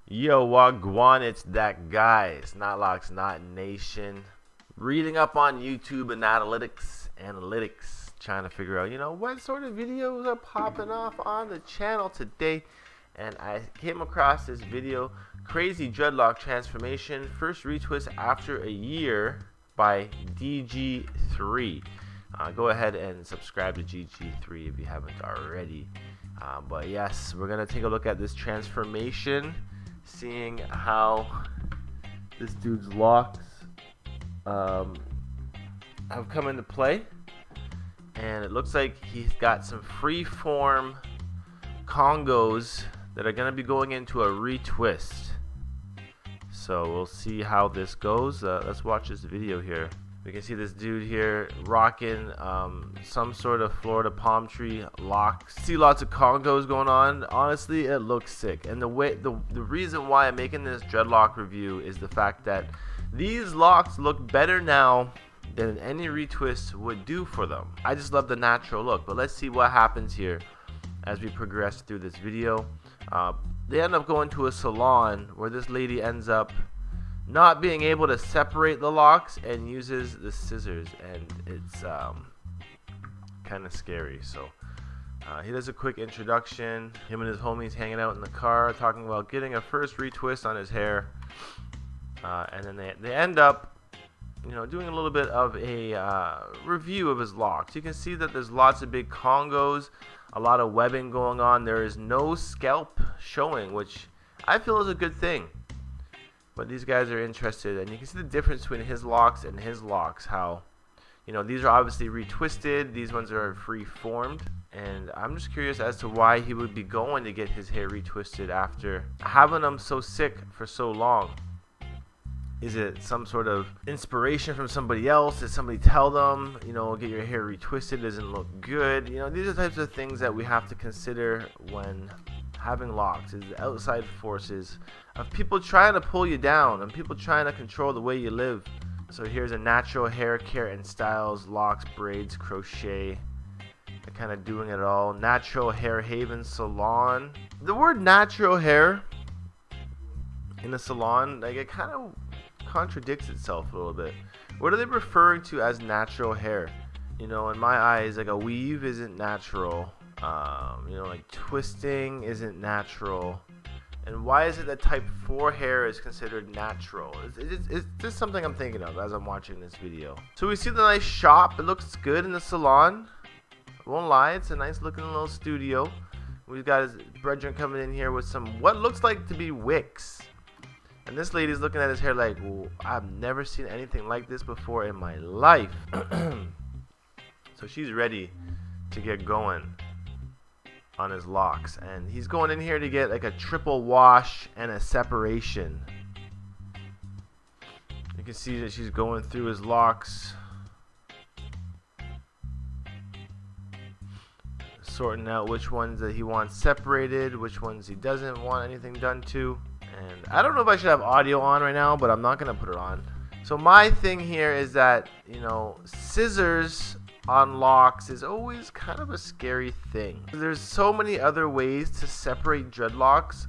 Yo, wagwan, it's that guy. It's knotlocks, not nation. Reading up on YouTube and analytics, trying to figure out, what sort of videos are popping off on the channel today. And I came across this video, Crazy Dreadlock Transformation, first retwist after a year by DG3. Go ahead and subscribe to DG3 if you haven't already. But yes, we're going to take a look at this transformation, seeing how this dude's locks have come into play. And it looks like he's got some freeform congos that are going to be going into a retwist. So we'll see how this goes. Let's watch this video here. We can see this dude here rocking some sort of Florida palm tree locks. See lots of congos going on. Honestly, it looks sick. And the reason why I'm making this dreadlock review is the fact that these locks look better now than any retwist would do for them. I just love the natural look. But let's see what happens here as we progress through this video. They end up going to a salon where this lady ends up not being able to separate the locks and uses the scissors, and it's kind of scary. So he does a quick introduction, him and his homies hanging out in the car talking about getting a first retwist on his hair, and then they end up doing a little bit of a review of his locks. You can see that there's lots of big congos, a lot of webbing going on. There is no scalp showing, which I feel is a good thing. But these guys are interested, and you can see the difference between his locks and his locks. How, these are obviously retwisted. These ones are free formed, and I'm just curious as to why he would be going to get his hair retwisted after having them so sick for so long. Is it some sort of inspiration from somebody else? Did somebody tell them, get your hair retwisted doesn't look good? These are the types of things that we have to consider when having locks. Is the outside forces of people trying to pull you down and people trying to control the way you live. So here's a natural hair care and styles, locks, braids, crochet. They're kind of doing it all. Natural Hair Haven Salon. The word natural hair in a salon, it kind of contradicts itself a little bit. What are they referring to as natural hair? In my eyes, like a weave isn't natural. Like twisting isn't natural. And why is it that type 4 hair is considered natural? It's just something I'm thinking of as I'm watching this video. So we see the nice shop. It looks good in the salon. I won't lie, it's a nice looking little studio. We've got his brethren coming in here with some what looks like to be wicks. And this lady's looking at his hair like, I've never seen anything like this before in my life. So she's ready to get going on his locks, and he's going in here to get like a triple wash and a separation. You can see that she's going through his locks, sorting out which ones that he wants separated, which ones he doesn't want anything done to. And I don't know if I should have audio on right now, but I'm not gonna put it on. So my thing here is that scissors on locks is always kind of a scary thing. There's so many other ways to separate dreadlocks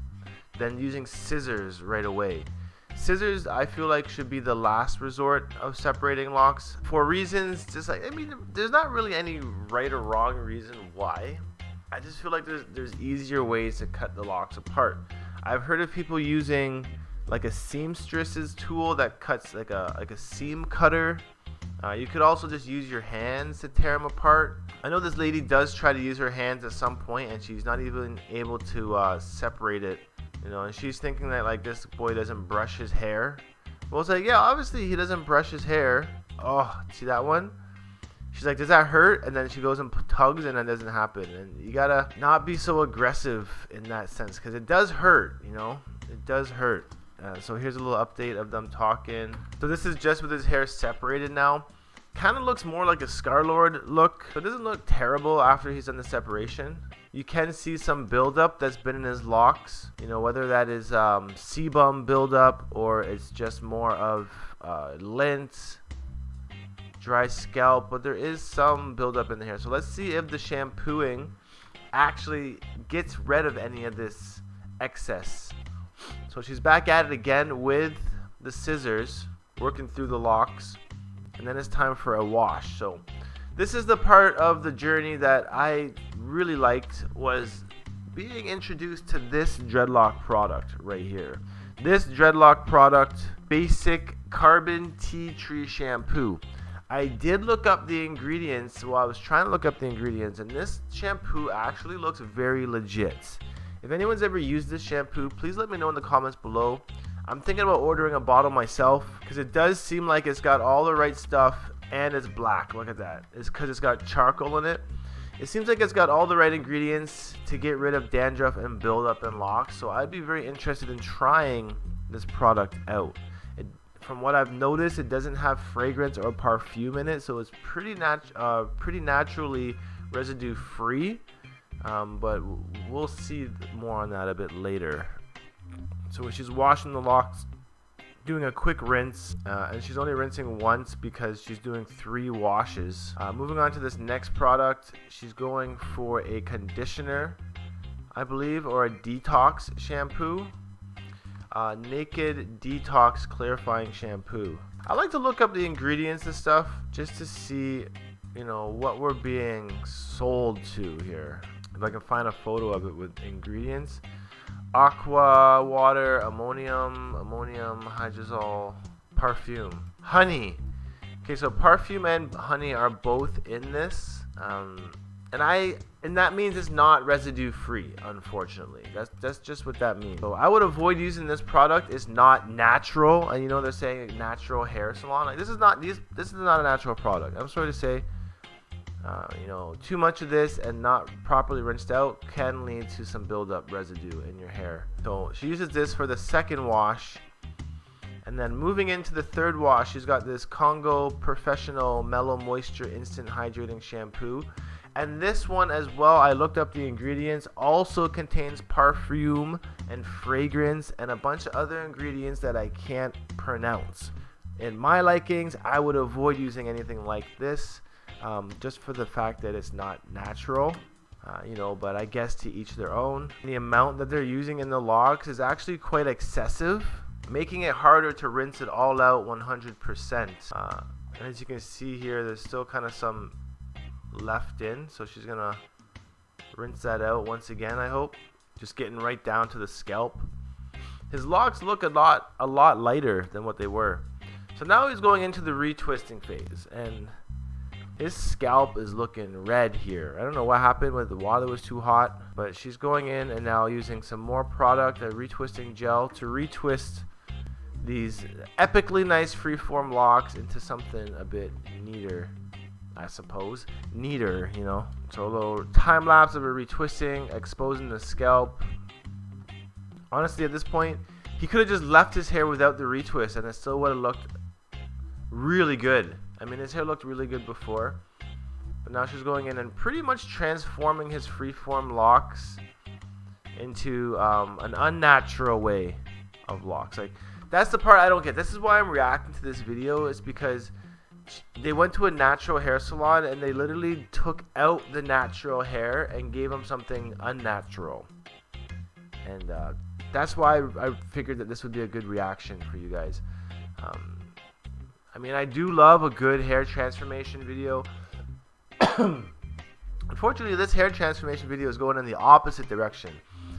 than using scissors right away. Scissors, I feel like, should be the last resort of separating locks for reasons there's not really any right or wrong reason why. I just feel like there's easier ways to cut the locks apart. I've heard of people using like a seamstress's tool that cuts like a seam cutter. You could also just use your hands to tear them apart. I know this lady does try to use her hands at some point, and she's not even able to separate it. And she's thinking that like this boy doesn't brush his hair. Well, it's like, yeah, obviously he doesn't brush his hair. Oh, see that one? She's like, does that hurt? And then she goes and tugs, and that doesn't happen. And you gotta not be so aggressive in that sense, because it does hurt. It does hurt. So here's a little update of them talking. So this is just with his hair separated now. Kind of looks more like a Scar-Lord look. It doesn't look terrible after he's done the separation. You can see some buildup that's been in his locks. Whether that is sebum buildup or it's just more of lint, dry scalp. But there is some buildup in the hair. So let's see if the shampooing actually gets rid of any of this excess. So she's back at it again with the scissors, working through the locks, and then it's time for a wash. So this is the part of the journey that I really liked, was being introduced to this dreadlock product right here. This dreadlock product, basic carbon tea tree shampoo. I did look up the ingredients while I was trying to look up the ingredients, and this shampoo actually looks very legit. If anyone's ever used this shampoo, please let me know in the comments below. I'm thinking about ordering a bottle myself because it does seem like it's got all the right stuff and it's black. Look at that. It's because it's got charcoal in it. It seems like it's got all the right ingredients to get rid of dandruff and build up in locks. So I'd be very interested in trying this product out. From what I've noticed, it doesn't have fragrance or perfume in it, so it's pretty naturally residue free. But we'll see more on that a bit later. So when she's washing the locks, doing a quick rinse, and she's only rinsing once because she's doing 3 washes. Moving on to this next product, she's going for a conditioner, I believe, or a detox shampoo. Naked Detox Clarifying Shampoo. I like to look up the ingredients and stuff just to see, you know, what we're being sold to here. If I can find a photo of it with ingredients. Aqua, water, ammonium, hydrosol, perfume, honey. Okay, so perfume and honey are both in this, and that means it's not residue free. Unfortunately, that's just what that means. So I would avoid using this product. It's not natural, and you know they're saying natural hair salon. Like, this is not a natural product. I'm sorry to say. You know, too much of this and not properly rinsed out can lead to some buildup residue in your hair. So she uses this for the second wash, and then moving into the third wash, she's got this Congo Professional Mellow Moisture Instant Hydrating Shampoo. And this one as well, I looked up the ingredients, also contains perfume and fragrance and a bunch of other ingredients that I can't pronounce. In my likings, I would avoid using anything like this. Just for the fact that it's not natural, you know, but I guess to each their own. The amount that they're using in the locks is actually quite excessive, making it harder to rinse it all out 100%. And as you can see here, there's still kind of some left in, so she's gonna rinse that out once again, I hope. Just getting right down to the scalp. His locks look a lot lighter than what they were. So now he's going into the retwisting phase, and his scalp is looking red here. I don't know what happened with the water was too hot, but she's going in and now using some more product, a retwisting gel, to retwist these epically nice freeform locks into something a bit neater, I suppose. Neater, you know. So a little time lapse of a retwisting, exposing the scalp. Honestly, at this point, he could have just left his hair without the retwist and it still would have looked really good. I mean, his hair looked really good before, but now she's going in and pretty much transforming his freeform locks into an unnatural way of locks. Like, that's the part I don't get. This is why I'm reacting to this video, is because they went to a natural hair salon and they literally took out the natural hair and gave him something unnatural. And that's why I figured that this would be a good reaction for you guys. I mean, I do love a good hair transformation video. Unfortunately, this hair transformation video is going in the opposite direction.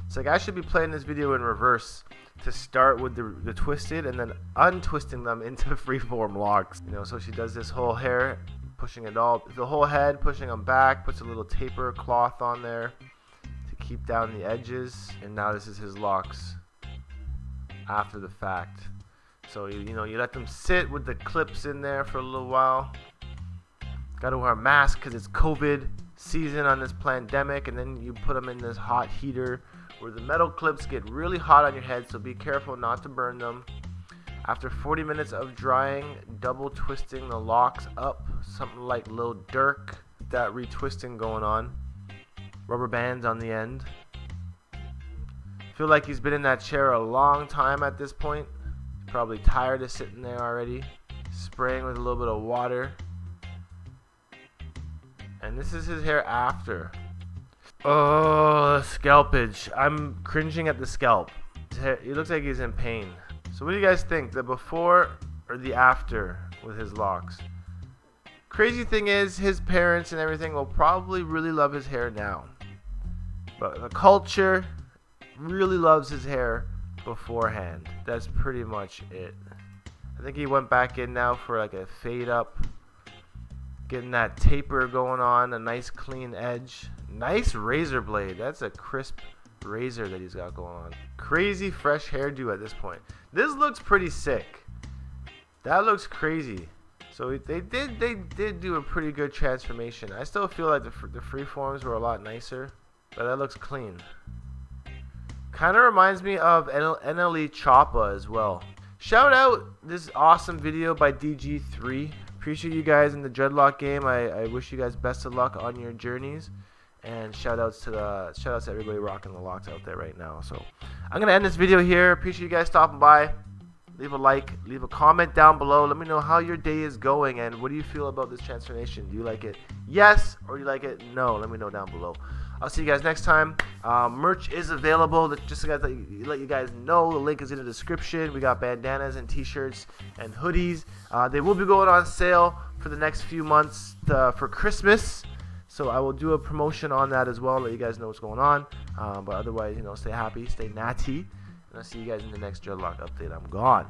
It's like I should be playing this video in reverse to start with the twisted and then untwisting them into freeform locks. You know, so she does this whole hair, pushing it all, the whole head, pushing them back, puts a little taper cloth on there to keep down the edges. And now this is his locks after the fact. So, you know, you let them sit with the clips in there for a little while. Got to wear a mask because it's COVID season on this pandemic. And then you put them in this hot heater where the metal clips get really hot on your head. So be careful not to burn them. After 40 minutes of drying, double twisting the locks up. Something like Lil Durk. That retwisting going on. Rubber bands on the end. Feel like he's been in that chair a long time at this point. Probably tired of sitting there already. Spraying with a little bit of water. And this is his hair after. Oh, scalpage. I'm cringing at the scalp. He looks like he's in pain. So what do you guys think? The before or the after with his locks? Crazy thing is, his parents and everything will probably really love his hair now. But the culture really loves his hair beforehand. That's pretty much it. I think he went back in now for like a fade up. Getting that taper going on, a nice clean edge. Nice razor blade. That's a crisp razor that he's got going on. Crazy fresh hairdo at this point. This looks pretty sick. That looks crazy. So they did do a pretty good transformation. I still feel like the freeforms were a lot nicer, but that looks clean. Kind of reminds me of NLE Choppa as well. Shout out this awesome video by DG3. Appreciate you guys in the dreadlock game. I wish you guys best of luck on your journeys. And shout outs to everybody rocking the locks out there right now. So I'm gonna end this video here. Appreciate you guys stopping by. Leave a like, leave a comment down below. Let me know how your day is going and what do you feel about this transformation. Do you like it yes or do you like it no? Let me know down below. I'll see you guys next time. Merch is available. Just to let you guys know, the link is in the description. We got bandanas and t-shirts and hoodies. They will be going on sale for the next few months for Christmas. So I will do a promotion on that as well. Let you guys know what's going on. But otherwise, stay happy, stay natty. And I'll see you guys in the next dreadlock update. I'm gone.